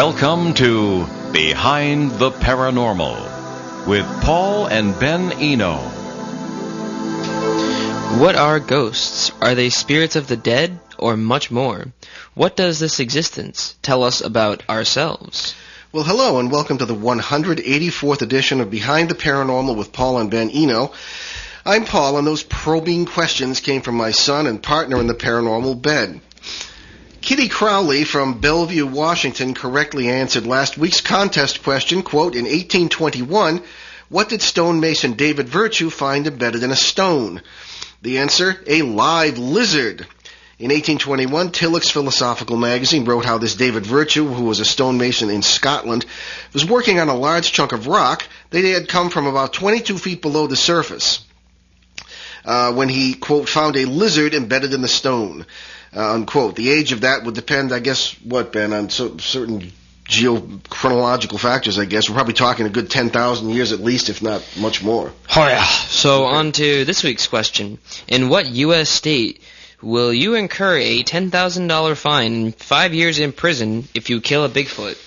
Welcome to Behind the Paranormal with Paul and Ben Eno. What are ghosts? Are they spirits of the dead, or much more? What does this existence tell us about ourselves? Well, hello, and welcome to the 184th edition of Behind the Paranormal with Paul and Ben Eno. I'm Paul, and those probing questions came from my son and partner in the paranormal, Ben. Kitty Crowley from Bellevue, Washington, correctly answered last week's contest question, quote, in 1821, what did stonemason David Virtue find embedded in a stone? The answer, a live lizard. In 1821, Tillich's Philosophical Magazine wrote how this David Virtue, who was a stonemason in Scotland, was working on a large chunk of rock that had come from about 22 feet below the surface when he, quote, found a lizard embedded in the stone. Unquote. The age of that would depend, I guess, what, Ben, on certain geochronological factors, I guess. We're probably talking a good 10,000 years at least, if not much more. Oh, yeah. So on to this week's question. In what U.S. state will you incur a $10,000 fine and 5 years in prison if you kill a Bigfoot?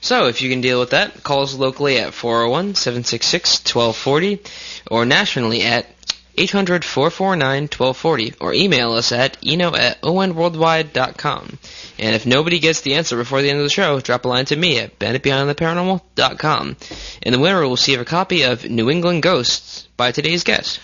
So if you can deal with that, call us locally at 401-766-1240 or nationally at 800-449-1240, or email us at eno@onworldwide.com. And if nobody gets the answer before the end of the show, drop a line to me at benatbeyondtheparanormal.com. And the winner will receive a copy of New England Ghosts by today's guest.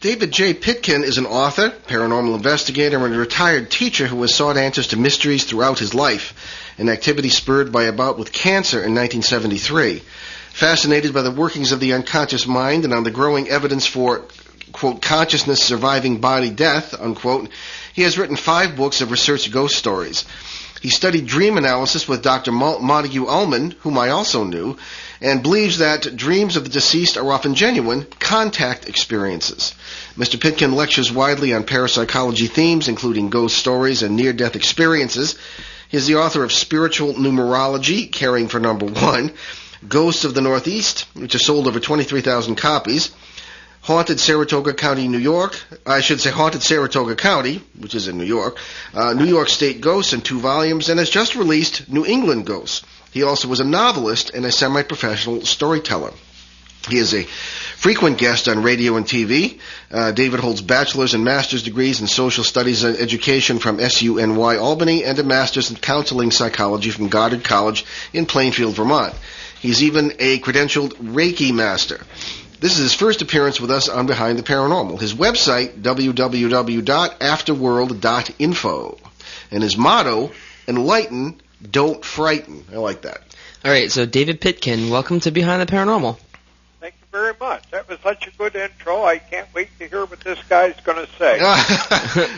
David J. Pitkin is an author, paranormal investigator, and a retired teacher who has sought answers to mysteries throughout his life, an activity spurred by a bout with cancer in 1973. Fascinated by the workings of the unconscious mind and on the growing evidence for, quote, consciousness surviving body death, unquote, he has written 5 books of research ghost stories. He studied dream analysis with Dr. Montague Ullman, whom I also knew, and believes that dreams of the deceased are often genuine contact experiences. Mr. Pitkin lectures widely on parapsychology themes, including ghost stories and near-death experiences. He is the author of Spiritual Numerology, Caring for Number 1, Ghosts of the Northeast, which has sold over 23,000 copies, Haunted Saratoga County, New York. I should say Haunted Saratoga County, which is in New York. New York State Ghosts in 2 volumes, and has just released New England Ghosts. He also was a novelist and a semi-professional storyteller. He is a frequent guest on radio and TV. David holds bachelor's and master's degrees in social studies and education from SUNY Albany and a master's in counseling psychology from Goddard College in Plainfield, Vermont. He's even a credentialed Reiki master. This is his first appearance with us on Behind the Paranormal. His website, www.afterworld.info. And his motto, enlighten, don't frighten. I like that. All right, so David Pitkin, welcome to Behind the Paranormal. Thank you very much. That was such a good intro. I can't wait to hear what this guy's going to say.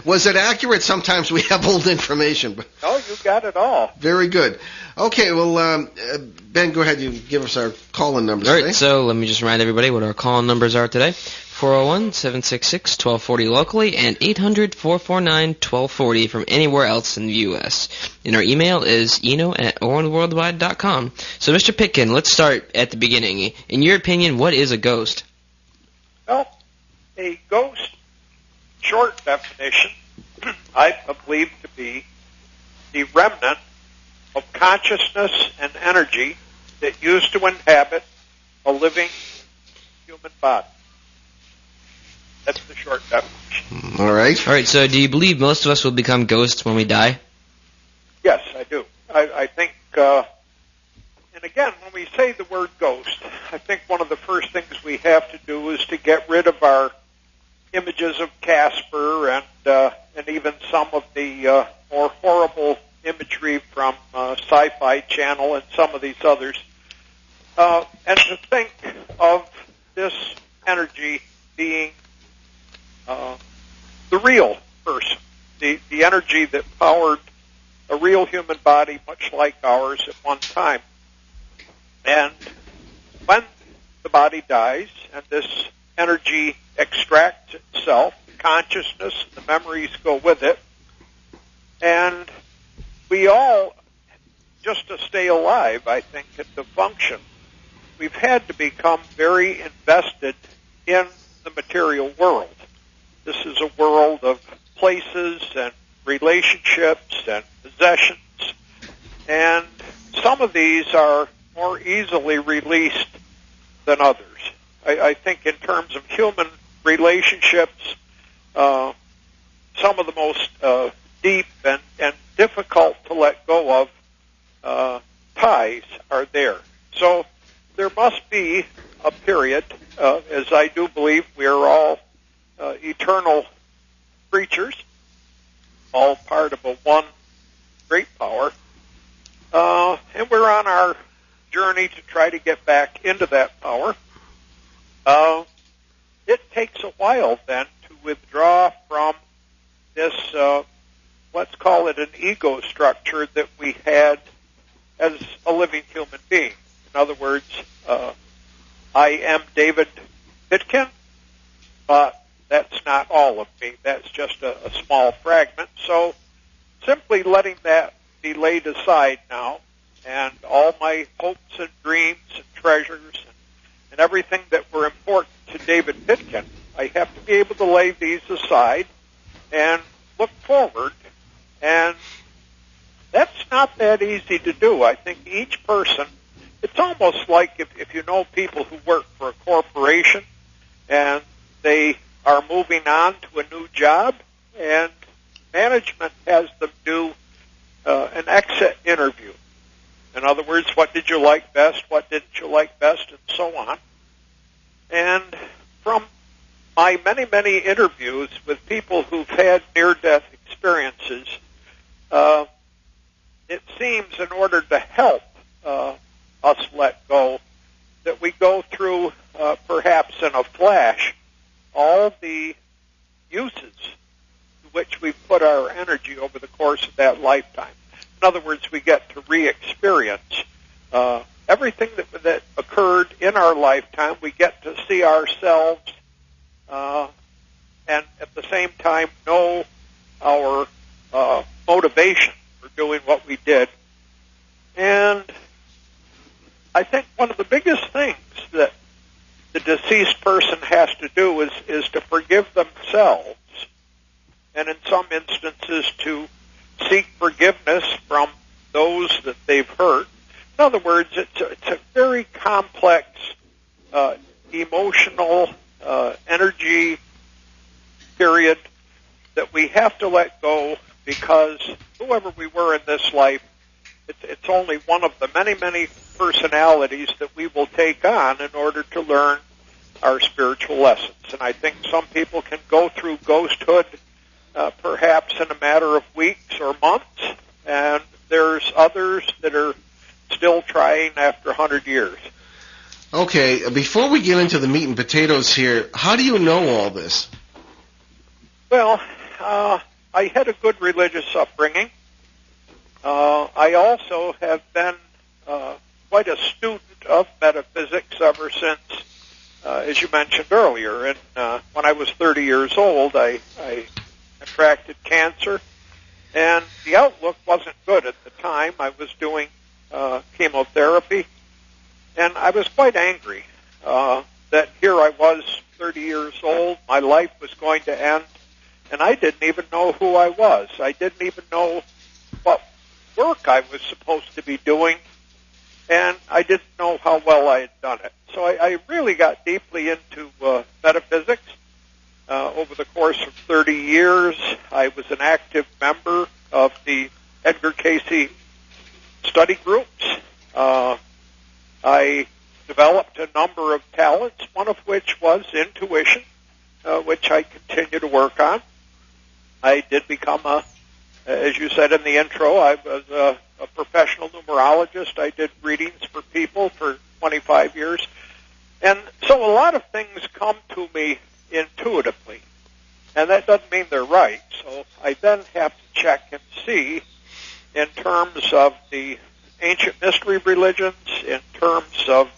Was it accurate? Sometimes we have old information. No, you got it all. Very good. Okay, well, Ben, go ahead. You give us our call-in numbers All today. right, so let me just remind everybody what our call-in numbers are today. 401-766-1240 locally and 800-449-1240 from anywhere else in the U.S. And our email is eno@owenworldwide.com. So, Mr. Pitkin, let's start at the beginning. In your opinion, what is a ghost? Well, a ghost, short definition, I believe to be the remnant of consciousness and energy that used to inhabit a living human body. That's the short definition. All right. All right, so do you believe most of us will become ghosts when we die? Yes, I do. I think, and again, when we say the word ghost, I think one of the first things we have to do is to get rid of our images of Casper and even some of the more horrible imagery from Sci-Fi Channel and some of these others, and to think of this energy being the real person, the energy that powered a real human body much like ours at one time. And when the body dies and this energy extracts itself, the consciousness, the memories go with it, and we all, just to stay alive, I think, and to function, we've had to become very invested in the material world. This is a world of places and relationships and possessions, and some of these are more easily released than others. I think in terms of human relationships, some of the most deep and difficult to let go of ties are there. So there must be a period, as I do believe we are all eternal creatures, all part of a one great power, and we're on our journey to try to get back into that power. It takes a while then to withdraw from this, let's call it an ego structure that we had as a living human being. In other words, I am David Pitkin, but that's not all of me. That's just a small fragment. So simply letting that be laid aside now, and all my hopes and dreams and treasures and everything that were important to David Pitkin, I have to be able to lay these aside and look forward. And that's not that easy to do. I think each person, it's almost like if you know people who work for a corporation and they are moving on to a new job, and management has them do an exit interview. In other words, what did you like best, what didn't you like best, and so on. And from my many, many interviews with people who've had near-death experiences, it seems in order to help us let go, that we go through, perhaps in a flash, all the uses to which we put our energy over the course of that lifetime. In other words, we get to re-experience everything that occurred in our lifetime. We get to see ourselves and at the same time know our motivation for doing what we did. And I think one of the biggest things that the deceased person has to do is to forgive themselves, and in some instances to seek forgiveness from those that they've hurt. In other words, it's a very complex emotional energy period that we have to let go, because whoever we were in this life, it's only one of the many, many personalities that we will take on in order to learn our spiritual lessons. And I think some people can go through ghosthood perhaps in a matter of weeks or months, and there's others that are still trying after 100 years. Okay, before we get into the meat and potatoes here, how do you know all this? Well, I had a good religious upbringing. I also have been quite a student of metaphysics ever since, as you mentioned earlier. And when I was 30 years old, I contracted cancer, and the outlook wasn't good at the time. I was doing chemotherapy, and I was quite angry that here I was, 30 years old, my life was going to end, and I didn't even know who I was. I didn't even know what work I was supposed to be doing, and I didn't know how well I had done it. So I really got deeply into metaphysics. Over the course of 30 years, I was an active member of the Edgar Cayce study groups. I developed a number of talents, one of which was intuition, which I continue to work on. I did become as you said in the intro, I was a professional numerologist. I did readings for people for 25 years. And so a lot of things come to me intuitively, and that doesn't mean they're right. So I then have to check and see, in terms of the ancient mystery religions, in terms of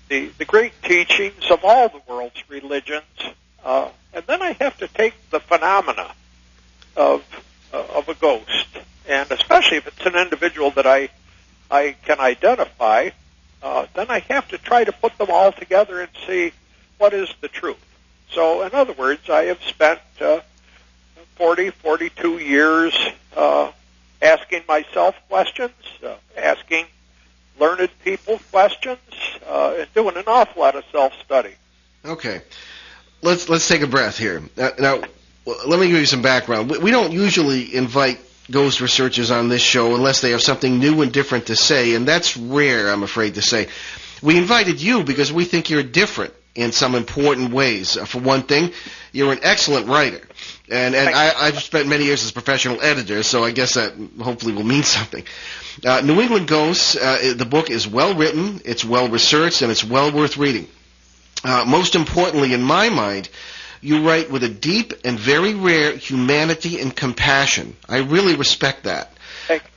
the great teachings of all the world's religions, and then I have to take the phenomena of a ghost, and especially if it's an individual that I can identify, then I have to try to put them all together and see what is the truth. So, in other words, I have spent 42 years asking myself questions, asking learned people questions, and doing an awful lot of self-study. Okay. Let's take a breath here. Now, let me give you some background. We don't usually invite ghost researchers on this show unless they have something new and different to say, and that's rare, I'm afraid to say. We invited you because we think you're different in some important ways. For one thing, you're an excellent writer, and I've spent many years as a professional editor, so I guess that hopefully will mean something. New England Ghosts, the book is well written, it's well researched, and it's well worth reading. Most importantly, in my mind, you write with a deep and very rare humanity and compassion. I really respect that.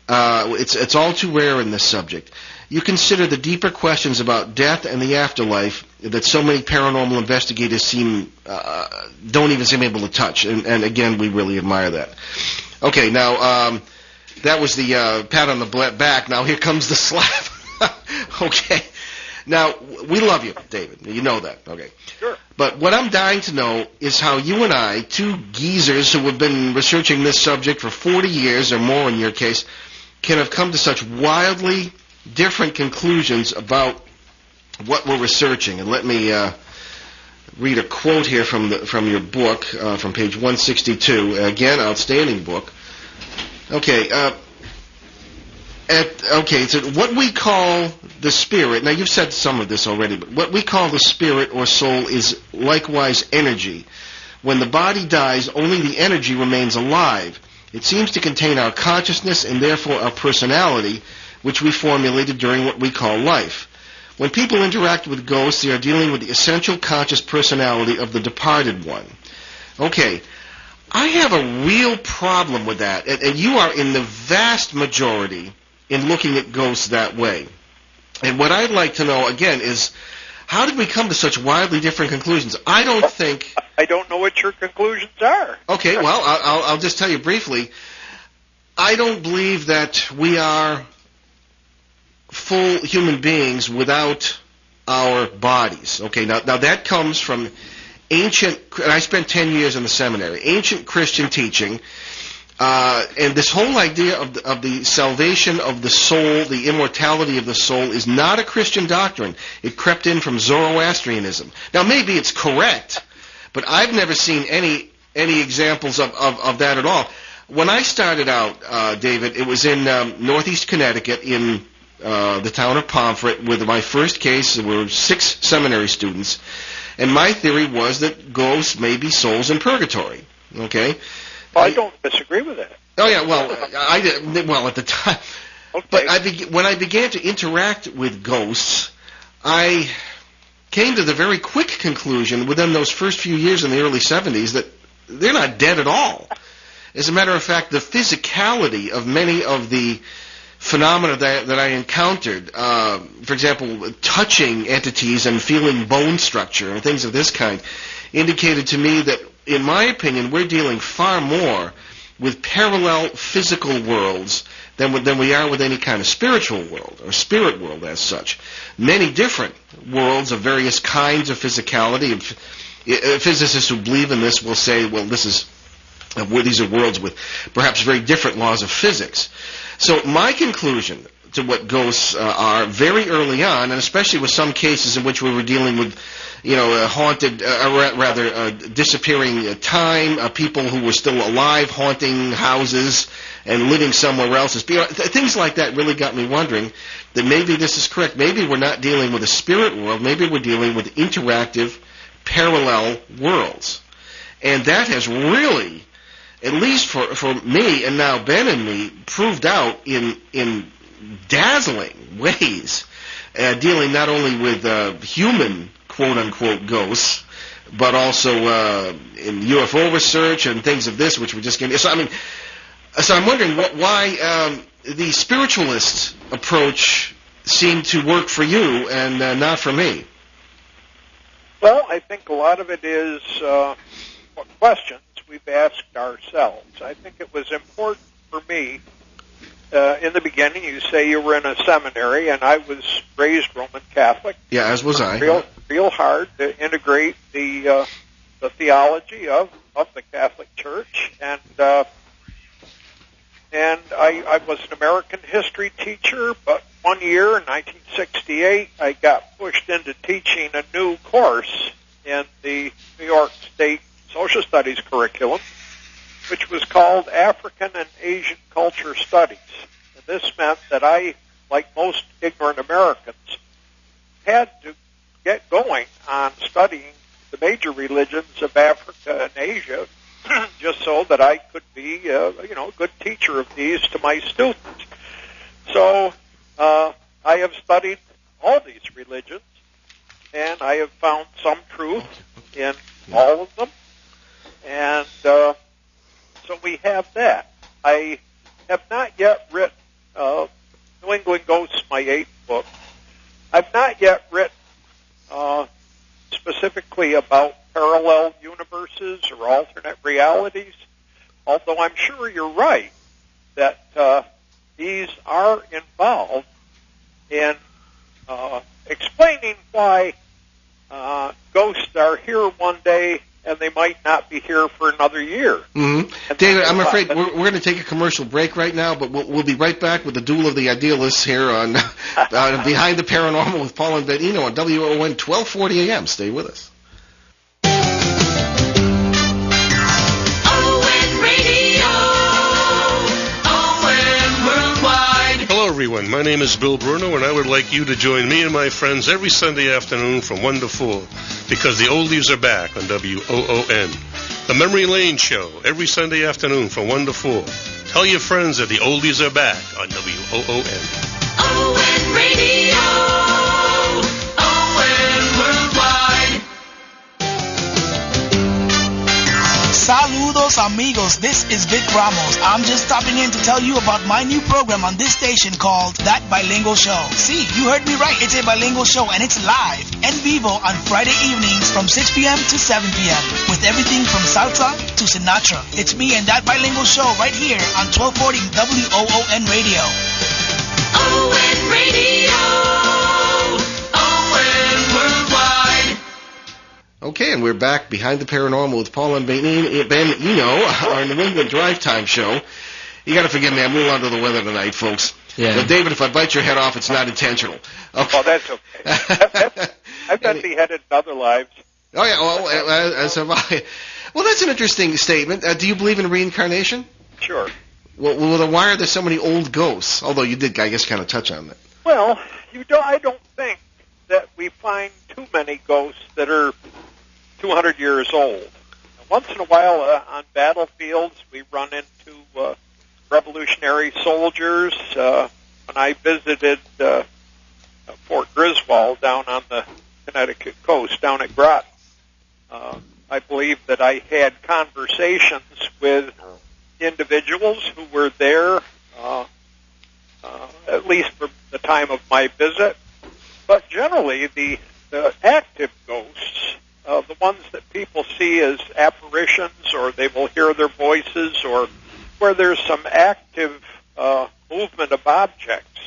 It's all too rare in this subject. You consider the deeper questions about death and the afterlife that so many paranormal investigators don't even seem able to touch. And again, we really admire that. Okay, now, that was the pat on the back. Now here comes the slap. Okay. Now, we love you, David. You know that. Okay. Sure. But what I'm dying to know is how you and I, two geezers who have been researching this subject for 40 years or more in your case, can have come to such wildly different conclusions about what we're researching. And let me read a quote here from your book, from page 162. Again, outstanding book. Okay. So what we call the spirit, now you've said some of this already, but what we call the spirit or soul is likewise energy. When the body dies, only the energy remains alive. It seems to contain our consciousness and therefore our personality, which we formulated during what we call life. When people interact with ghosts, they are dealing with the essential conscious personality of the departed one. Okay. I have a real problem with that, and you are in the vast majority in looking at ghosts that way. And what I'd like to know, again, is how did we come to such wildly different conclusions? I don't know what your conclusions are. Okay, well, I'll just tell you briefly. I don't believe that we are full human beings without our bodies. Okay, now that comes from ancient, and I spent 10 years in the seminary, ancient Christian teaching, and this whole idea of the salvation of the soul, the immortality of the soul, is not a Christian doctrine. It crept in from Zoroastrianism. Now, maybe it's correct, but I've never seen any examples of that at all. When I started out, David, it was in northeast Connecticut in the town of Pomfret with my first case. There were 6 seminary students. And my theory was that ghosts may be souls in purgatory. Okay? Well, I don't disagree with that. Oh, yeah, well, I did. Well, at the time. Okay. But when I began to interact with ghosts, I came to the very quick conclusion within those first few years in the early 70s that they're not dead at all. As a matter of fact, the physicality of many of the phenomena that I encountered, for example, touching entities and feeling bone structure and things of this kind, indicated to me that, in my opinion, we're dealing far more with parallel physical worlds than we are with any kind of spiritual world or spirit world as such. Many different worlds of various kinds of physicality. Physicists who believe in this will say, well, these are worlds with perhaps very different laws of physics. So my conclusion to what ghosts are very early on, and especially with some cases in which we were dealing with, haunted, disappearing time, people who were still alive haunting houses and living somewhere else. Things like that really got me wondering that maybe this is correct. Maybe we're not dealing with a spirit world. Maybe we're dealing with interactive, parallel worlds. And that has really, at least for me and now Ben and me, proved out in dazzling ways, dealing not only with human quote-unquote ghosts, but also in UFO research and things of this, which we're just getting. So I'm wondering why the spiritualist approach seemed to work for you and not for me. Well, I think a lot of it is what questions we've asked ourselves. I think it was important for me. In the beginning, you say you were in a seminary, and I was raised Roman Catholic. Yeah, as was I. Real hard to integrate the theology of the Catholic Church, and I was an American history teacher, but one year in 1968, I got pushed into teaching a new course in the New York State Social Studies curriculum, which was called African and Asian Culture Studies. And this meant that I, like most ignorant Americans, had to get going on studying the major religions of Africa and Asia just so that I could be, a good teacher of these to my students. So I have studied all these religions, and I have found some truth in all of them. And so we have that. I have not yet written New England Ghosts, my 8th book. I've not yet written specifically about parallel universes or alternate realities, although I'm sure you're right that these are involved in explaining why ghosts are here one day and they might not be here for another year. Mm-hmm. David, I'm afraid we're going to take a commercial break right now, but we'll be right back with the Duel of the Idealists here on Behind the Paranormal with Paul and Benino on WON 1240 AM. Stay with us. Hello, everyone. My name is Bill Bruno, and I would like you to join me and my friends every Sunday afternoon from 1 to 4, because the oldies are back on WOON. The Memory Lane Show, every Sunday afternoon from 1 to 4. Tell your friends that the oldies are back on WOON. ON Radio, ON Worldwide. Saludos amigos, this is Vic Ramos. I'm just stopping in to tell you about my new program on this station called That Bilingual Show. See, you heard me right, it's a bilingual show and it's live en vivo on Friday evenings from 6 p.m. to 7 p.m. with everything from salsa to Sinatra. It's me and That Bilingual Show right here on 1240 WOON Radio. ON Radio, ON Worldwide. Okay, and we're back Behind the Paranormal with Paul and Benino, our New England Drive Time show. You got to forgive me, I'm a little under the weather tonight, folks. Yeah. But David, if I bite your head off, it's not intentional. Okay. Oh, that's okay. I've been beheaded in other lives. Oh, yeah, well, as have I. Well, that's an interesting statement. Do you believe in reincarnation? Sure. Well, then why are there so many old ghosts? Although you did, I guess, kind of touch on that. Well, I don't think that we find too many ghosts that are 200 years old. Once in a while on battlefields, we run into revolutionary soldiers. When I visited Fort Griswold down on the Connecticut coast, down at Groton, I believe that I had conversations with individuals who were there at least for the time of my visit. But generally, the active ghosts, the ones that people see as apparitions, or they will hear their voices, or where there's some active movement of objects,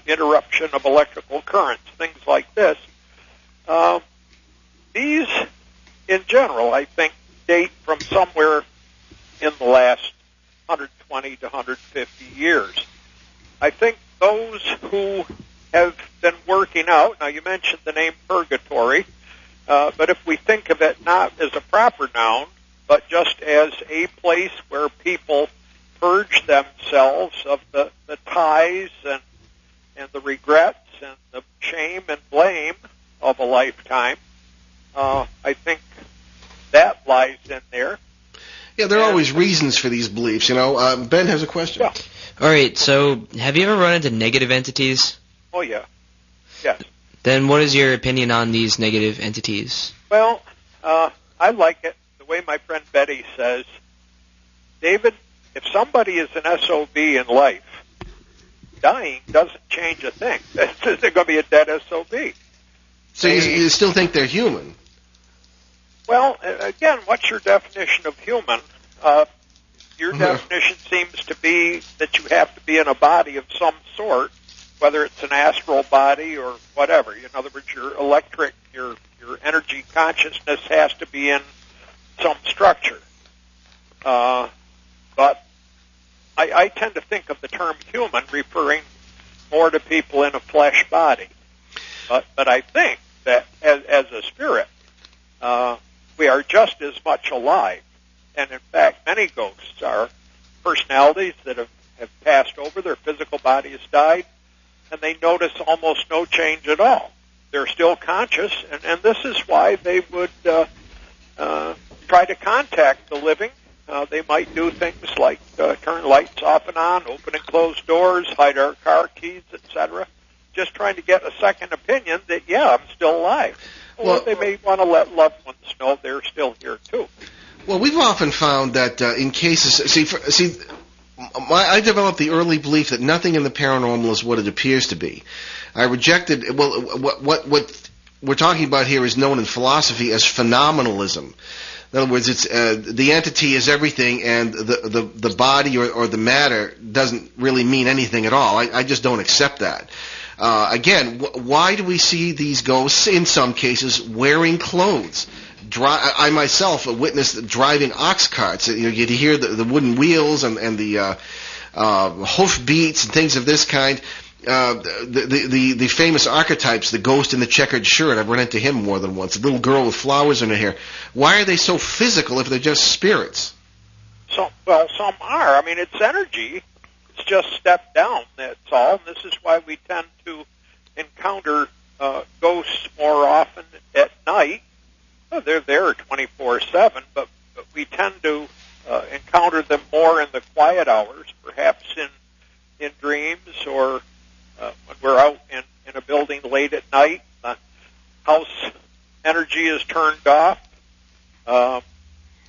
interruption of electrical currents, things like this. These, in general, I think, date from somewhere in the last 120 to 150 years. I think those who have been working out, now you mentioned the name purgatory, but if we think of it not as a proper noun, but just as a place where people purge themselves of the ties and the regrets and the shame and blame of a lifetime, I think that lies in there. Yeah, there are always reasons for these beliefs, you know. Ben has a question. Yeah. All right, so have you ever run into negative entities? Oh, yeah. Yes. Then what is your opinion on these negative entities? Well, I like it the way my friend Betty says, David, if somebody is an SOB in life, dying doesn't change a thing. They're going to be a dead SOB. So you still think they're human? Well, again, what's your definition of human? Your definition seems to be that you have to be in a body of some sort, whether it's an astral body or whatever. In other words, your electric, your energy consciousness has to be in some structure. But I tend to think of the term human referring more to people in a flesh body. But I think that as a spirit, we are just as much alive. And in fact, many ghosts are personalities that have passed over, their physical body has died, and they notice almost no change at all. They're still conscious, and this is why they would try to contact the living. They might do things like turn lights off and on, open and close doors, hide our car keys, etc., just trying to get a second opinion that, yeah, I'm still alive. Or they may want to let loved ones know they're still here, too. Well, we've often found that in cases, I developed the early belief that nothing in the paranormal is what it appears to be. I rejected, what we're talking about here is known in philosophy as phenomenalism. In other words, it's the entity is everything, and the body or the matter doesn't really mean anything at all. I just don't accept that. Again, why do we see these ghosts, in some cases, wearing clothes? I myself witnessed driving ox carts. You'd hear the wooden wheels and the hoof beats and things of this kind. The famous archetypes, the ghost in the checkered shirt, I've run into him more than once. A little girl with flowers in her hair. Why are they so physical if they're just spirits? Some are. I mean, it's energy. It's just stepped down, that's all. And this is why we tend to encounter ghosts more often at night. Well, they're there 24/7, but we tend to encounter them more in the quiet hours, perhaps in dreams or when we're out in a building late at night. The house energy is turned off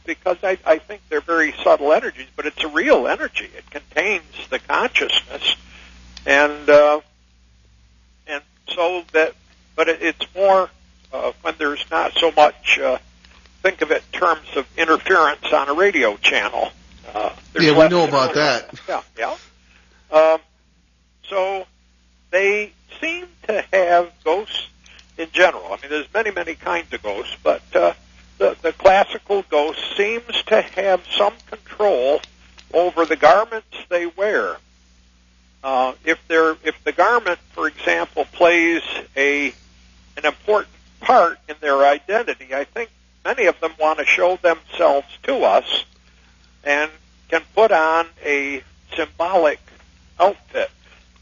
because I think they're very subtle energies, but it's a real energy. It contains the consciousness, and so that, but it's more when there's not so much. Think of it in terms of interference on a radio channel. We know about that. Yeah. So they seem to have ghosts in general. I mean, there's many kinds of ghosts, but the classical ghost seems to have some control over the garments they wear. If the garment, for example, plays an important part in their identity, I think many of them want to show themselves to us and can put on a symbolic outfit.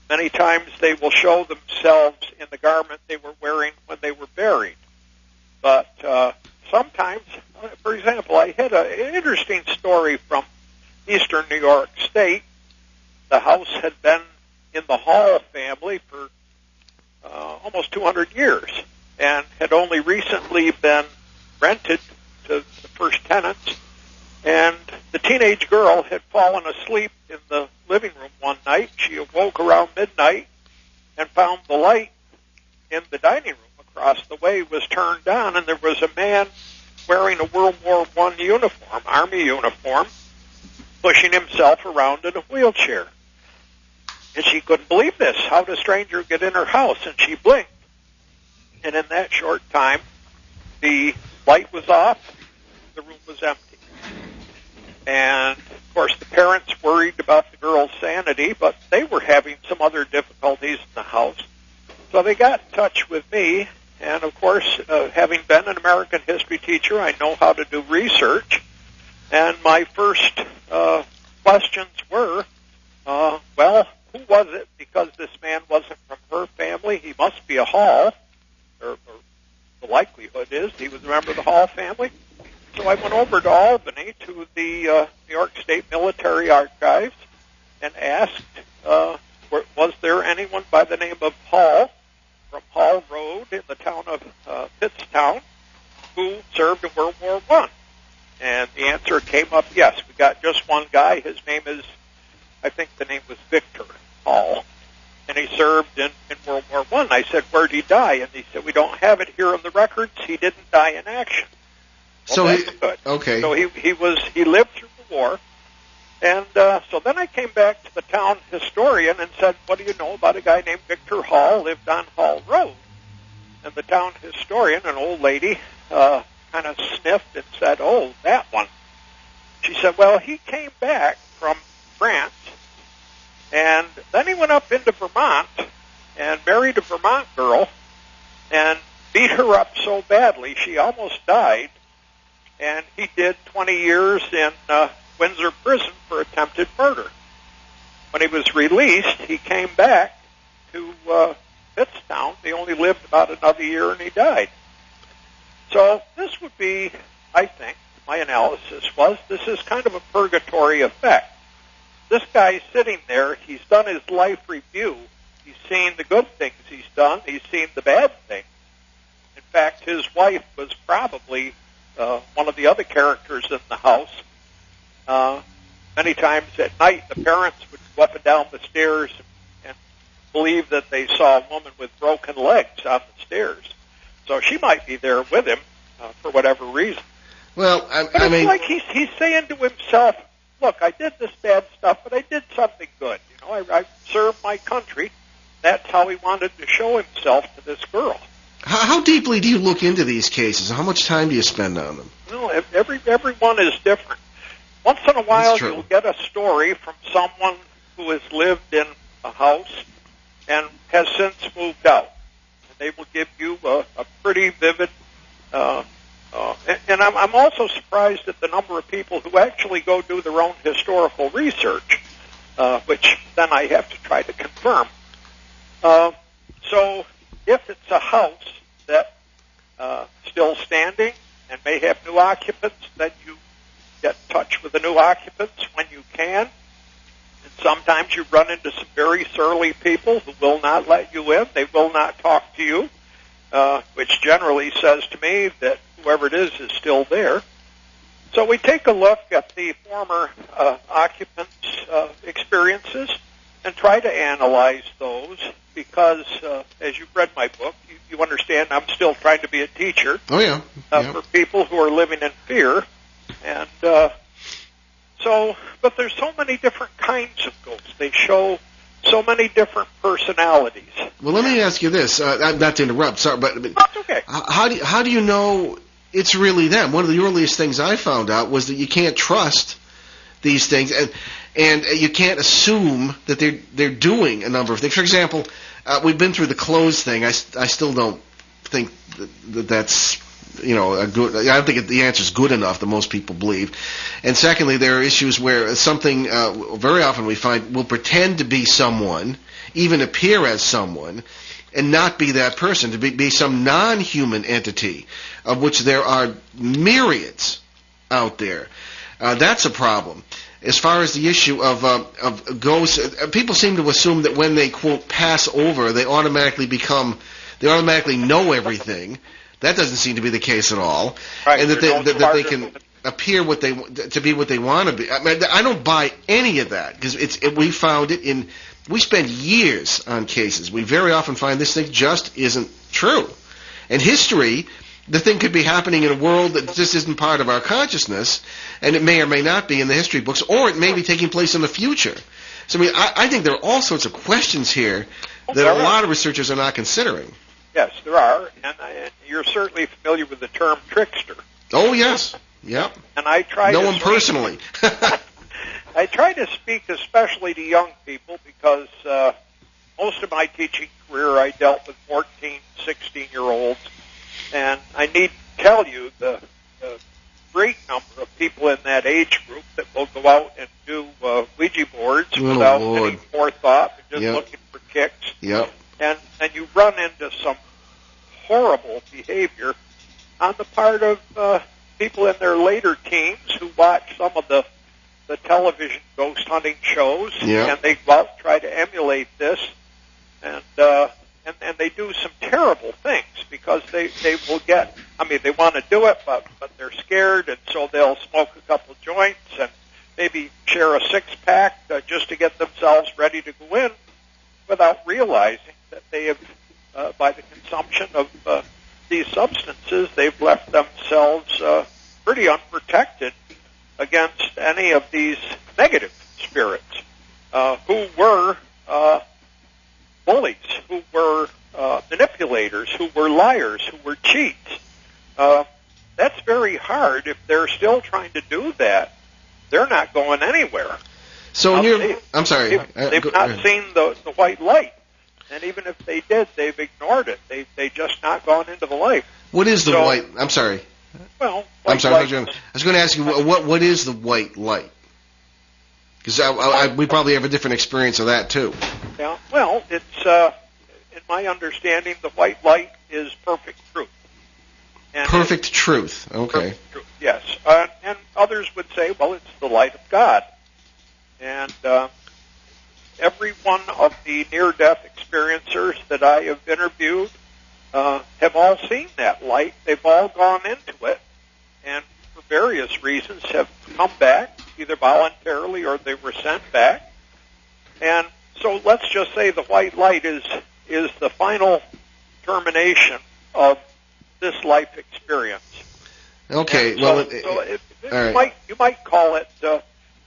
Many times they will show themselves in the garment they were wearing when they were buried. But sometimes, for example, I had an interesting story from eastern New York State. The house had been in the Hall family for almost 200 years and had only recently been rented to the first tenants. And the teenage girl had fallen asleep in the living room one night. She awoke around midnight and found the light in the dining room across the way was turned on, and there was a man wearing a World War I uniform, Army uniform, pushing himself around in a wheelchair. And she couldn't believe this. How did a stranger get in her house? And she blinked. And in that short time, the light was off, the room was empty. And, of course, the parents worried about the girl's sanity, but they were having some other difficulties in the house. So they got in touch with me, and, of course, having been an American history teacher, I know how to do research. And my first questions were, well, who was it? Because this man wasn't from her family, he must be a Hall, or the likelihood is he was a member of the Hall family. So I went over to Albany to the New York State Military Archives and asked, was there anyone by the name of Hall from Hall Road in the town of Pittstown who served in World War I? And the answer came up, yes. We got just one guy. His name is, I think the name was Victor Hall. And he served in World War I. I said, where'd he die? And he said, we don't have it here on the records. He didn't die in action. Well, so good. Okay. So he lived through the war. And so then I came back to the town historian and said, what do you know about a guy named Victor Hall, lived on Hall Road? And the town historian, an old lady, kind of sniffed and said, oh, that one. She said, well, he came back from France And then he went up into Vermont and married a Vermont girl and beat her up so badly she almost died. And he did 20 years in Windsor prison for attempted murder. When he was released, he came back to Pittstown. He only lived about another year and he died. So this would be, I think, my analysis was, this is kind of a purgatory effect. This guy's sitting there, he's done his life review, he's seen the good things he's done, he's seen the bad things. In fact, his wife was probably one of the other characters in the house. Many times at night, the parents would go up and down the stairs and believe that they saw a woman with broken legs on the stairs. So she might be there with him for whatever reason. Well, But it's like he's saying to himself, look, I did this bad stuff, but I did something good. You know, I served my country. That's how he wanted to show himself to this girl. How deeply do you look into these cases? How much time do you spend on them? Well, every one is different. Once in a while, you'll get a story from someone who has lived in a house and has since moved out. And they will give you a pretty vivid... And I'm also surprised at the number of people who actually go do their own historical research, which then I have to try to confirm. So if it's a house that still standing and may have new occupants, then you get in touch with the new occupants when you can. And sometimes you run into some very surly people who will not let you in. They will not talk to you, which generally says to me that whoever it is still there. So we take a look at the former occupants' experiences and try to analyze those because, as you've read my book, you understand I'm still trying to be a teacher. Oh, yeah. For people who are living in fear. And but there's so many different kinds of ghosts. They show so many different personalities. Well, let me ask you this, not to interrupt, sorry, but That's okay. how do you know it's really them? One of the earliest things I found out was that you can't trust these things, and you can't assume that they're doing a number of things. For example, we've been through the clothes thing. I still don't think that's a good. I don't think the answer is good enough that most people believe. And secondly, there are issues where something very often we find will pretend to be someone, even appear as someone, and not be that person, to be some non-human entity, of which there are myriads out there. That's a problem. As far as the issue of ghosts, people seem to assume that when they, quote, pass over, they automatically know everything. That doesn't seem to be the case at all. Right, and that they can appear to be what they want to be. I mean, I don't buy any of that because we found it in. We spend years on cases. We very often find this thing just isn't true. And history, the thing could be happening in a world that just isn't part of our consciousness, and it may or may not be in the history books, or it may be taking place in the future. So, I mean, I think there are all sorts of questions here that a lot of researchers are not considering. Yes, there are, and you're certainly familiar with the term trickster. Oh, yes. Yep. And I try know him personally. I try to speak especially to young people because most of my teaching career I dealt with 14, 16-year-olds, and I need to tell you the great number of people in that age group that will go out and do Ouija boards without any forethought, just looking for kicks. Yep. And you run into some horrible behavior on the part of people in their later teens who watch some of the television ghost hunting shows, and they go out and try to emulate this, and they do some terrible things because they will get. I mean, they want to do it, but they're scared, and so they'll smoke a couple joints and maybe share a 6-pack just to get themselves ready to go in, without realizing that they have, by the consumption of these substances, they've left themselves pretty unprotected against any of these negative spirits who were bullies, who were manipulators, who were liars, who were cheats. That's very hard. If they're still trying to do that, they're not going anywhere. So I'm sorry. They've not seen the white light. And even if they did, they've ignored it. They just not gone into the light. What is the white? I'm sorry. Well, I'm sorry. I was going to ask you what is the white light? Because we probably have a different experience of that too. Yeah. Well, it's in my understanding, the white light is perfect truth. And perfect truth. Okay. Perfect truth, yes. And others would say, well, it's the light of God. And every one of the near-death experiencers that I have interviewed have all seen that light. They've all gone into it, and for various reasons have come back, either voluntarily or they were sent back. And so let's just say the white light is the final termination of this life experience. Okay. And well, you might call it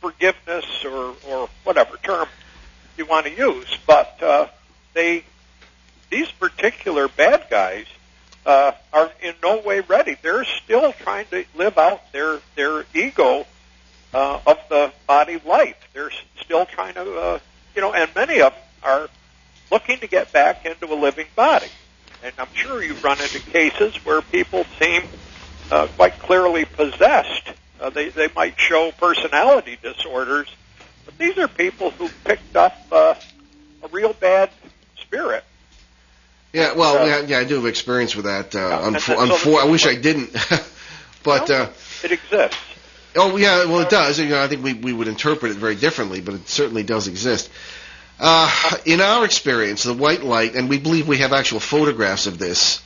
forgiveness or whatever term you want to use, but these particular bad guys are in no way ready. They're still trying to live out their ego of the body life. They're still trying to, and many of them are looking to get back into a living body. And I'm sure you've run into cases where people seem quite clearly possessed. They might show personality disorders, but these are people who picked up a real bad spirit. Yeah, well, I do have experience with that. I wish I didn't, but it exists. Oh yeah, well it does. I think we would interpret it very differently, but it certainly does exist. In our experience, the white light, and we believe we have actual photographs of this,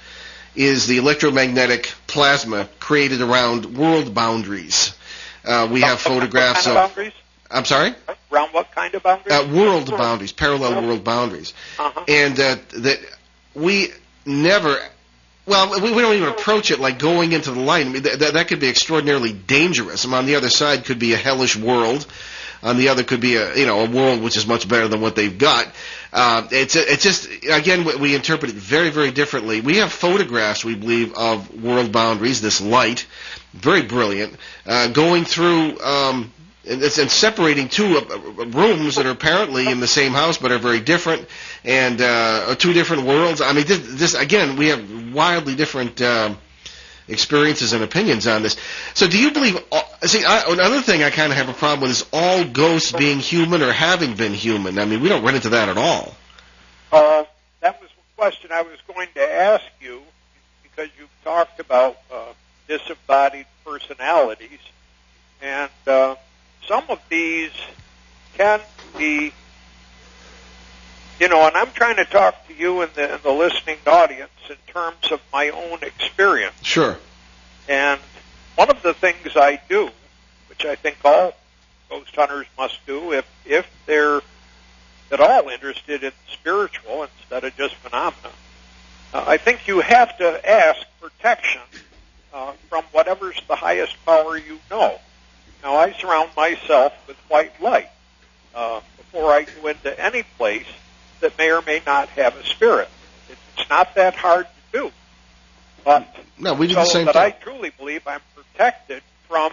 is the electromagnetic plasma created around world boundaries. We have photographs of boundaries? I'm sorry? Around what kind of boundaries? World boundaries, parallel world boundaries. Uh-huh. And that we never, we don't even approach it like going into the light. I mean, that could be extraordinarily dangerous. On the other side could be a hellish world. On the other could be a world which is much better than what they've got. It's just, again, we interpret it very, very differently. We have photographs, we believe, of world boundaries, this light, very brilliant, going through and separating two rooms that are apparently in the same house but are very different, and two different worlds. I mean, this again, we have wildly different experiences and opinions on this. So do you believe, another thing I kind of have a problem with is all ghosts being human or having been human. I mean, we don't run into that at all. That was a question I was going to ask you, because you've talked about disembodied personalities, and some of these can be, and I'm trying to talk to you and the listening audience in terms of my own experience. Sure. And one of the things I do, which I think all ghost hunters must do if they're at all interested in spiritual instead of just phenomena, I think you have to ask protection from whatever's the highest power you know. Now, I surround myself with white light before I go into any place that may or may not have a spirit. It's not that hard to do. But no, we do the same that thing. I truly believe I'm protected from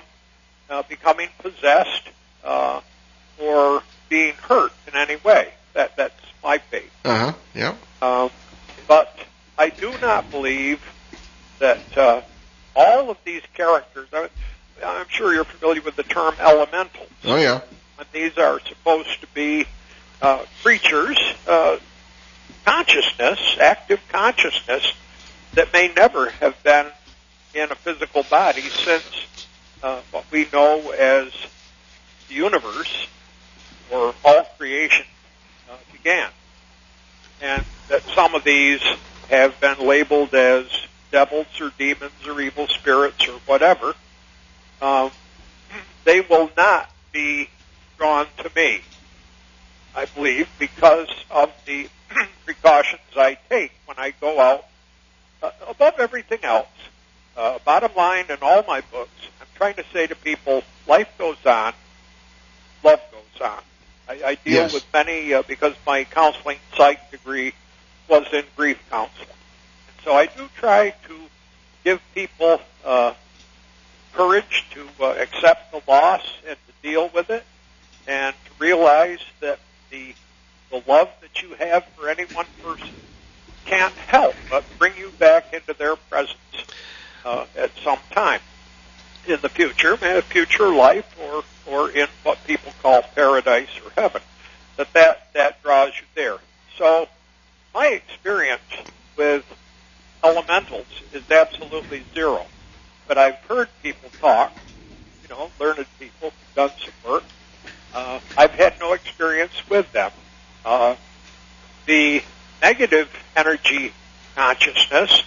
becoming possessed or being hurt in any way. That's my faith. Yeah. But I do not believe that all of these characters, I'm sure you're familiar with the term elementals. Oh, yeah. And these are supposed to be creatures, consciousness, active consciousness, that may never have been in a physical body since what we know as the universe, or all creation, began. And that some of these have been labeled as devils or demons or evil spirits or whatever. They will not be drawn to me, I believe, because of the precautions I take when I go out. Above everything else, bottom line in all my books, I'm trying to say to people, life goes on, love goes on. I deal Yes. with many, because my counseling psych degree was in grief counseling. And so I do try to give people courage to accept the loss and to deal with it. and to realize that the love that you have for any one person can't help but bring you back into their presence at some time in the future, in a future life, or in what people call paradise or heaven. That draws you there. So my experience with elementals is absolutely zero. But I've heard people talk, learned people who've done some work. I've had no experience with them. The negative energy consciousness,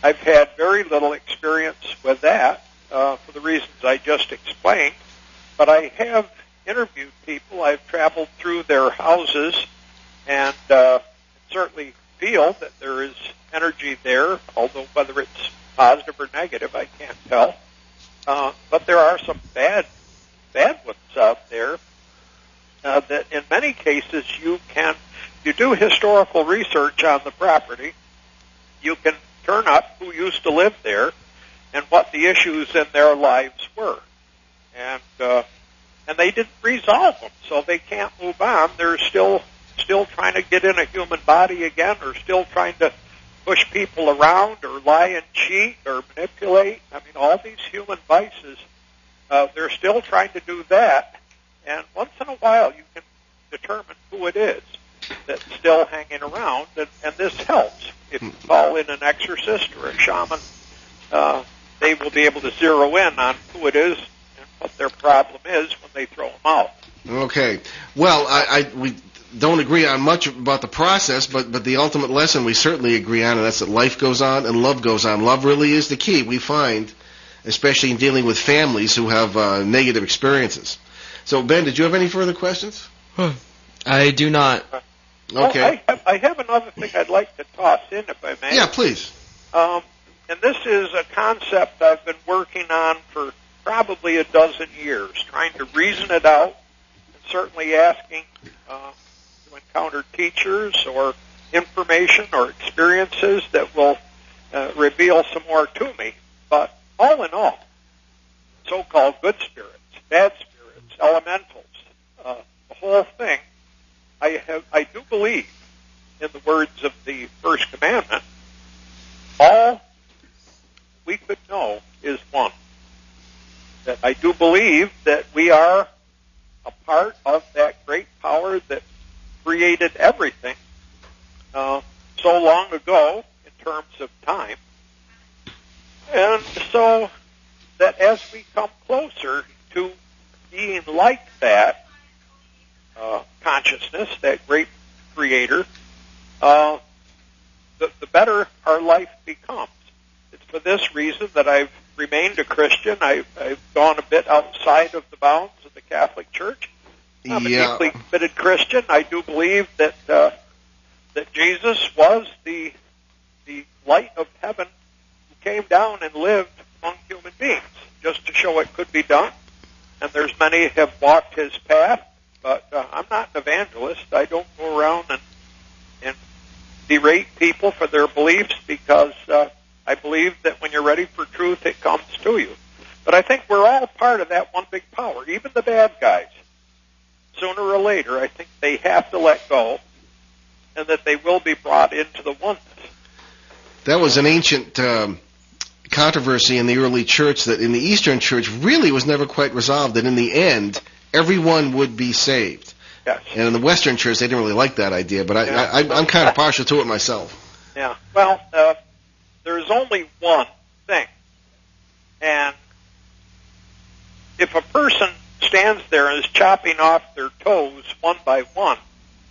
I've had very little experience with that for the reasons I just explained. But I have interviewed people. I've traveled through their houses and certainly feel that there is energy there, although whether it's positive or negative, I can't tell. But there are some bad ones out there that in many cases you do historical research on the property. You can turn up who used to live there and what the issues in their lives were. And they didn't resolve them, so they can't move on. They're still trying to get in a human body again, or still trying to push people around, or lie and cheat, or manipulate. I mean, all these human vices, they're still trying to do that. And once in a while, you can determine who it is that's still hanging around, and this helps. If you call in an exorcist or a shaman, they will be able to zero in on who it is and what their problem is when they throw them out. Okay. Well, we don't agree on much about the process, but the ultimate lesson we certainly agree on, and that's that life goes on and love goes on. Love really is the key, we find, especially in dealing with families who have negative experiences. So, Ben, did you have any further questions? I do not. Okay. Well, I have another thing I'd like to toss in, if I may. Yeah, please. And this is a concept I've been working on for probably a dozen years, trying to reason it out, and certainly asking to encounter teachers or information or experiences that will reveal some more to me. But all in all, so-called good spirits, bad spirits, elementals, the whole thing, I do believe in the words of the first commandment, all we could know is one. That I do believe that we are a part of that great power that created everything so long ago in terms of time. And so that as we come closer to being like that consciousness, that great creator, the better our life becomes. It's for this reason that I've remained a Christian. I've gone a bit outside of the bounds of the Catholic Church. I'm a deeply committed Christian. I do believe that that Jesus was the light of heaven who came down and lived among human beings, just to show it could be done. And there's many have walked his path, but I'm not an evangelist. I don't go around and berate people for their beliefs, because I believe that when you're ready for truth, it comes to you. But I think we're all part of that one big power, even the bad guys. Sooner or later, I think they have to let go, and that they will be brought into the oneness. That was an ancient controversy in the early church, that in the Eastern Church really was never quite resolved, that in the end, everyone would be saved. Yes. And in the Western Church, they didn't really like that idea, but I'm kind of partial to it myself. Yeah. Well, there's only one thing. And if a person stands there and is chopping off their toes one by one,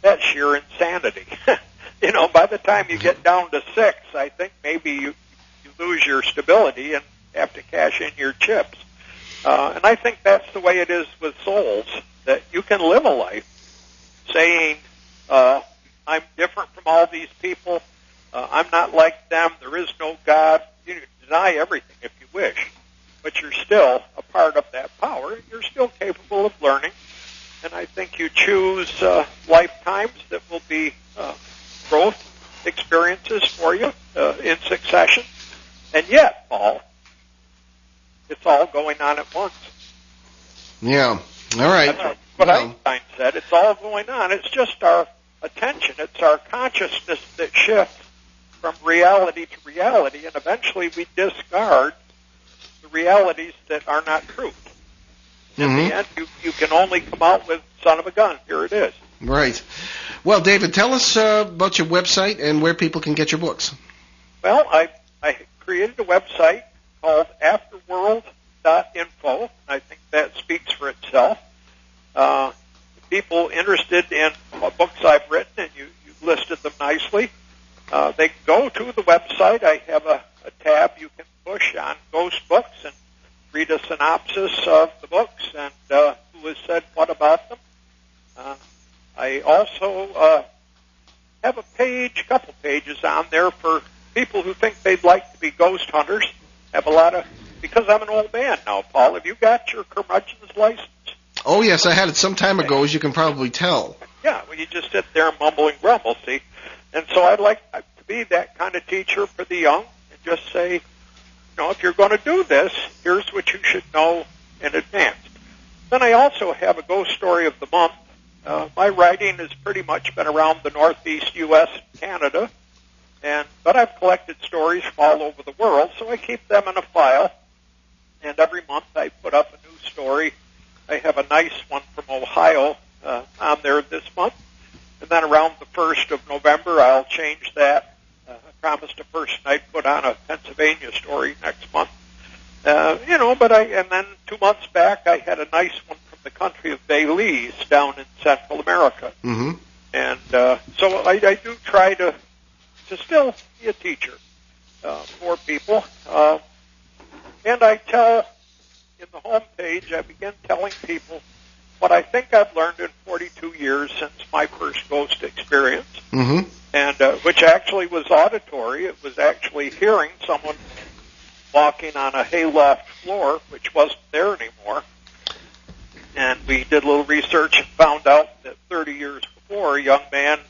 that's sheer insanity. By the time you get down to 6, I think maybe you lose your stability and have to cash in your chips. And I think that's the way it is with souls, that you can live a life saying, I'm different from all these people, I'm not like them, there is no God. You can deny everything if you wish, but you're still a part of that power, and you're still capable of learning. And I think you choose lifetimes that will be growth experiences for you in succession. And yet, Paul, it's all going on at once. Yeah. All right. That's what Einstein said. It's all going on. It's just our attention. It's our consciousness that shifts from reality to reality, and eventually we discard the realities that are not true. In the end, you can only come out with son of a gun. Here it is. Right. Well, David, tell us about your website and where people can get your books. Well, I created a website called afterworld.info. I think that speaks for itself. People interested in what books I've written, and you listed them nicely, they can go to the website. I have a tab you can push on ghost books and read a synopsis of the books and who has said what about them. I also have a couple pages on there for people who think they'd like to be ghost hunters. Have a lot of, because I'm an old man now, Paul. Have you got your curmudgeon's license? Oh, yes, I had it some time ago, as you can probably tell. Yeah, well, you just sit there and mumble and grumble, see? And so I'd like to be that kind of teacher for the young and just say, if you're going to do this, here's what you should know in advance. Then I also have a ghost story of the month. My writing has pretty much been around the Northeast U.S. and Canada, but I've collected stories from all over the world, so I keep them in a file. And every month I put up a new story. I have a nice one from Ohio on there this month. And then around the 1st of November, I'll change that. I promised a person I'd put on a Pennsylvania story next month. And then 2 months back, I had a nice one from the country of Belize down in Central America. Mm-hmm. And so I do try to still be a teacher for people. And I tell, in the homepage, I begin telling people what I think I've learned in 42 years since my first ghost experience, and which actually was auditory. It was actually hearing someone walking on a hayloft floor, which wasn't there anymore. And we did a little research and found out that 30 years before, a young man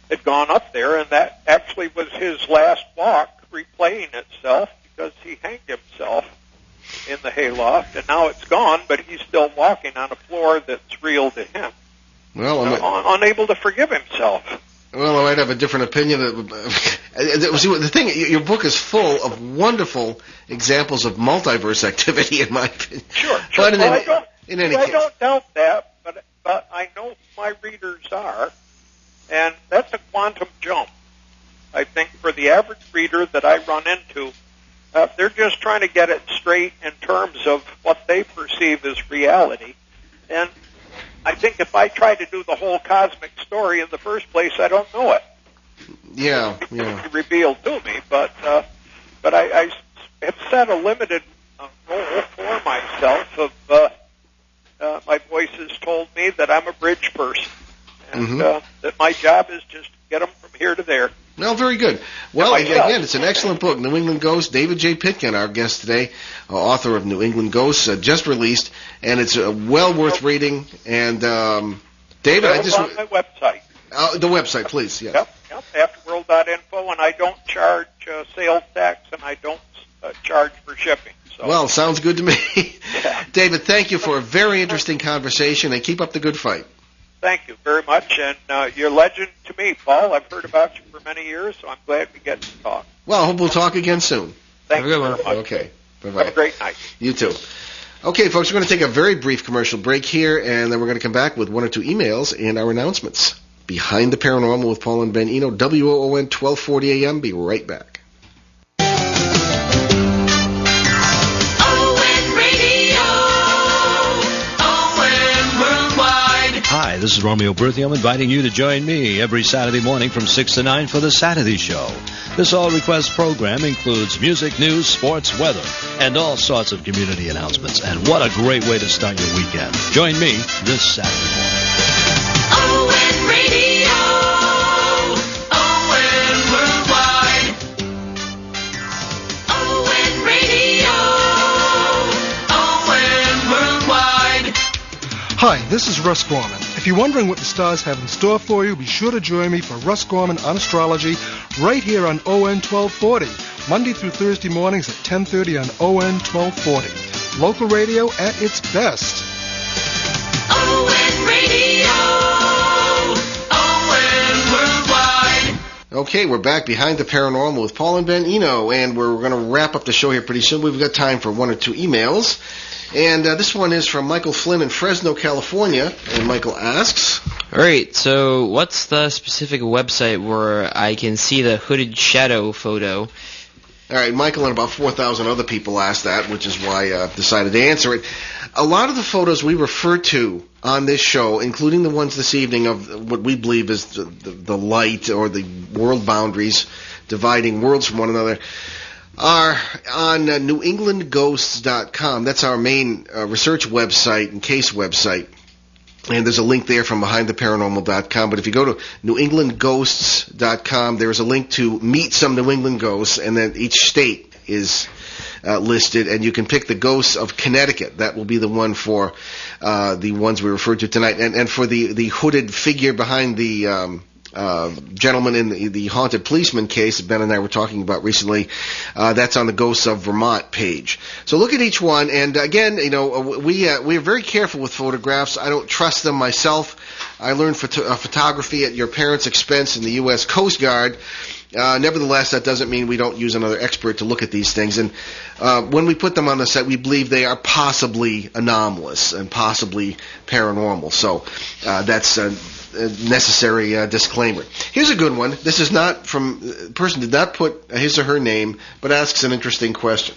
had gone up there, and that actually was his last walk replaying itself because he hanged himself in the hayloft, and now it's gone, but he's still walking on a floor that's real to him. Well, unable to forgive himself. Well, I might have a different opinion. The thing, your book is full of wonderful examples of multiverse activity, in my opinion. Sure. But I don't doubt that, but I know who my readers are, and that's a quantum jump. I think for the average reader that I run into, they're just trying to get it straight in terms of what they perceive as reality. And I think if I try to do the whole cosmic story in the first place, I don't know it. Yeah. It's revealed to me, but I have set a limited role for myself. My voice has told me that I'm a bridge person, and that my job is just to get them from here to there. Well, very good. Well, again, it's an excellent book, New England Ghosts. David J. Pitkin, our guest today, author of New England Ghosts, just released, and it's well worth reading. And David, on my website. The website, please. Yes. Yep. Afterworld.info, and I don't charge sales tax, and I don't charge for shipping. So. Well, sounds good to me. David, thank you for a very interesting conversation, and keep up the good fight. Thank you very much, and you're a legend to me, Paul. I've heard about you for many years, so I'm glad we get to talk. Well, I hope we'll talk again soon. Thank you very much. Okay. Bye-bye. Have a great night. You too. Okay, folks, we're going to take a very brief commercial break here, and then we're going to come back with one or two emails and our announcements. Behind the Paranormal with Paul and Ben Eno, WOON 1240 AM. Be right back. Hi, this is Romeo Berthium inviting you to join me every Saturday morning from 6 to 9 for The Saturday Show. This all-request program includes music, news, sports, weather, and all sorts of community announcements. And what a great way to start your weekend. Join me this Saturday morning. ON Radio, ON Worldwide. ON Radio, ON Worldwide. Hi, this is Russ Gorman. If you're wondering what the stars have in store for you, be sure to join me for Russ Gorman on Astrology right here on ON 1240, Monday through Thursday mornings at 10:30 on ON 1240. Local radio at its best. ON Radio. ON Worldwide. Okay, we're back behind the paranormal with Paul and Ben Eno, and we're going to wrap up the show here pretty soon. We've got time for one or two emails. And this one is from Michael Flynn in Fresno, California. And Michael asks, All right, so what's the specific website where I can see the hooded shadow photo? all right, Michael and about 4,000 other people asked that, which is why I decided to answer it. A lot of the photos we refer to on this show, including the ones this evening of what we believe is the light or the world boundaries dividing worlds from one another, are on newenglandghosts.com. That's our main research website and case website. And there's a link there from behindtheparanormal.com. But if you go to newenglandghosts.com, there's a link to meet some New England ghosts, and then each state is listed, and you can pick the ghosts of Connecticut. That will be the one for the ones we referred to tonight. And for the hooded figure behind the gentleman in the haunted policeman case that Ben and I were talking about recently, that's on the Ghosts of Vermont page. So look at each one, and again, we are very careful with photographs. I don't trust them myself. I learned photography at your parents' expense in the U.S. Coast Guard. Nevertheless, that doesn't mean we don't use another expert to look at these things. And when we put them on the site, we believe they are possibly anomalous and possibly paranormal. So that's a necessary disclaimer. Here's a good one. This is not from the person did not put his or her name, but asks an interesting question.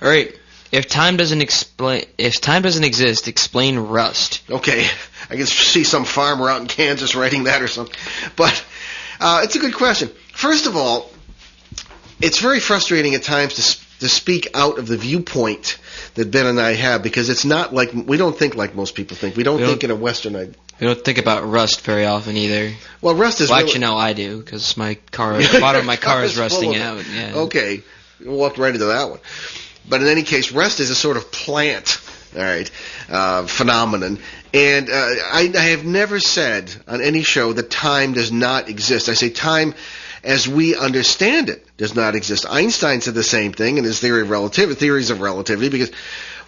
All right. If time doesn't exist, explain rust. Okay, I can see some farmer out in Kansas writing that or something. But it's a good question. First of all, it's very frustrating at times to speak out of the viewpoint that Ben and I have, because it's not like, we don't think like most people think. We don't think in a Western. We don't think about rust very often either. Well, rust is. Well, actually, no, I do, because the bottom of my car is rusting out. Yeah. Okay, you walked right into that one. But in any case, rust is a sort of plant, all right, phenomenon. And I have never said on any show that time does not exist. I say time as we understand it does not exist. Einstein said the same thing in his theories of relativity, because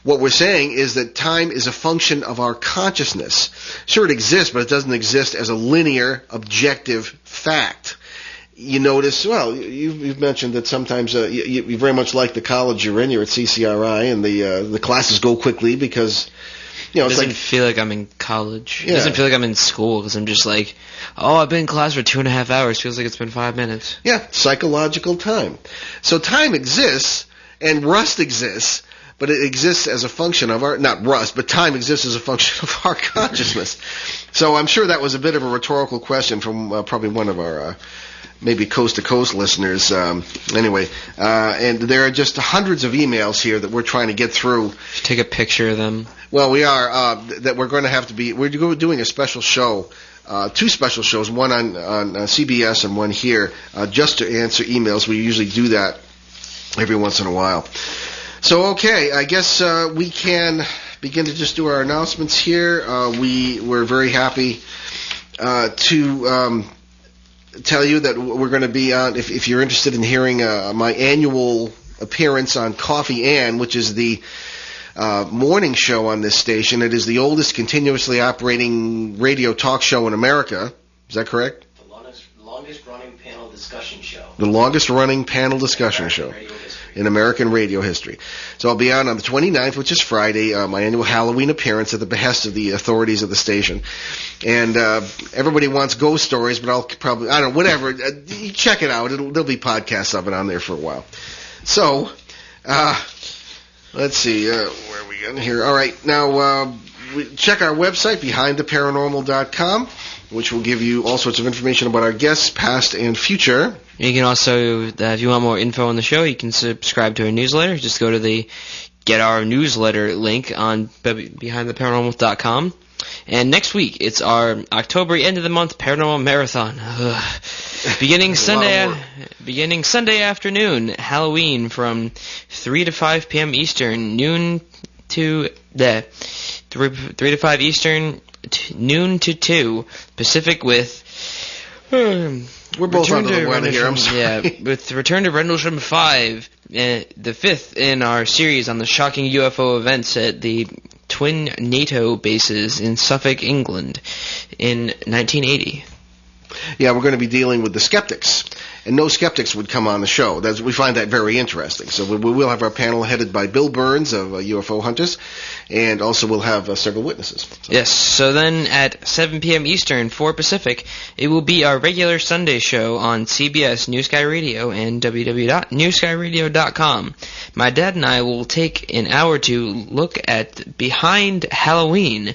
what we're saying is that time is a function of our consciousness. Sure, it exists, but it doesn't exist as a linear, objective fact. You notice, well, you've mentioned that sometimes you very much like the college you're in. You're at CCRI, and the classes go quickly because, it doesn't feel like I'm in college. Yeah. It doesn't feel like I'm in school, because I'm just like, I've been in class for 2.5 hours. Feels like it's been 5 minutes. Yeah, psychological time. So time exists, and rust exists, but it exists as a function of not rust, but time exists as a function of our consciousness. So I'm sure that was a bit of a rhetorical question from probably one of our maybe coast-to-coast listeners. Anyway, and there are just hundreds of emails here that we're trying to get through. Take a picture of them. Well, we are. That we're going to have to be. We're doing a special show, 2 special shows, one on CBS and one here, just to answer emails. We usually do that every once in a while. So, okay, I guess we can begin to just do our announcements here. We're very happy to tell you that we're going to be on, if you're interested in hearing my annual appearance on Coffee Ann, which is the morning show on this station. It is the oldest continuously operating radio talk show in America. Is that correct? The longest running panel discussion show. The longest running panel discussion show in American radio history. So I'll be on the 29th, which is Friday, my annual Halloween appearance at the behest of the authorities of the station. And everybody wants ghost stories, but I'll probably, whatever. You check it out. There'll be podcasts of it on there for a while. So, let's see, where are we going here? All right, now check our website, behindtheparanormal.com, which will give you all sorts of information about our guests, past and future. You can also, if you want more info on the show, you can subscribe to our newsletter. Just go to the Get Our Newsletter link on behindtheparanormal.com. And next week, it's our October end of the month paranormal marathon. Beginning Sunday afternoon, Halloween, from 3 to 5 p.m. Eastern, noon to 3 to 5 Eastern, noon to 2 Pacific, with we're both under the weather here. I'm sorry. Yeah, with Return to Rendlesham 5, the 5th in our series on the shocking UFO events at the twin NATO bases in Suffolk, England in 1980. Yeah, we're going to be dealing with the skeptics. And no skeptics would come on the show. We find that very interesting. So we will have our panel headed by Bill Burns of UFO Hunters, and also we'll have several witnesses. So. Yes, so then at 7 p.m. Eastern, 4 Pacific, it will be our regular Sunday show on CBS New Sky Radio and www.newskyradio.com. My dad and I will take an hour to look at Behind Halloween,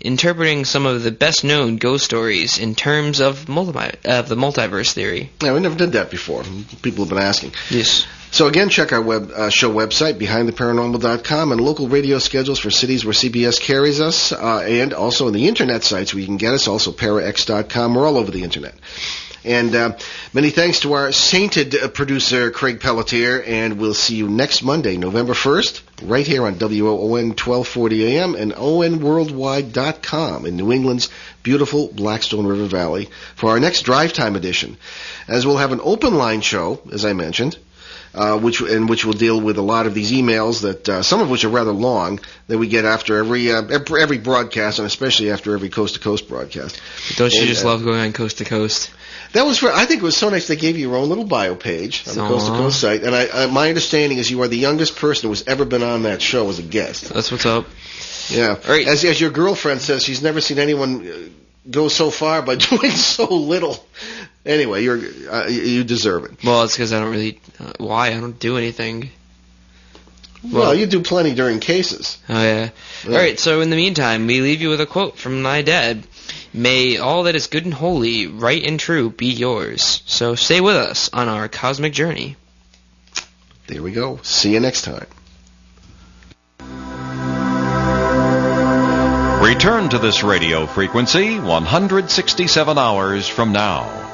interpreting some of the best-known ghost stories in terms of the multiverse theory. Yeah, we never did that before. People have been asking. Yes. So again, check our show website, BehindTheParanormal.com, and local radio schedules for cities where CBS carries us, and also in the Internet sites where you can get us, also ParaX.com. We're all over the Internet. And many thanks to our sainted producer, Craig Pelletier, and we'll see you next Monday, November 1st, right here on WOON 1240 AM and ONWorldwide.com in New England's beautiful Blackstone River Valley for our next Drive Time edition, as we'll have an open line show, as I mentioned, which will deal with a lot of these emails that some of which are rather long that we get after every broadcast, and especially after every Coast to Coast broadcast. Don't you just love going on Coast to Coast? That was I think it was so nice they gave you your own little bio page on the Coast to Coast site, and my understanding is you are the youngest person who's ever been on that show as a guest. That's what's up. Yeah. All right. As your girlfriend says, she's never seen anyone go so far by doing so little. Anyway, you deserve it. Well, it's because I don't really... why? I don't do anything. Well, you do plenty during cases. Oh, yeah. All right, so in the meantime, we leave you with a quote from my dad. May all that is good and holy, right and true, be yours. So stay with us on our cosmic journey. There we go. See you next time. Return to this radio frequency 167 hours from now.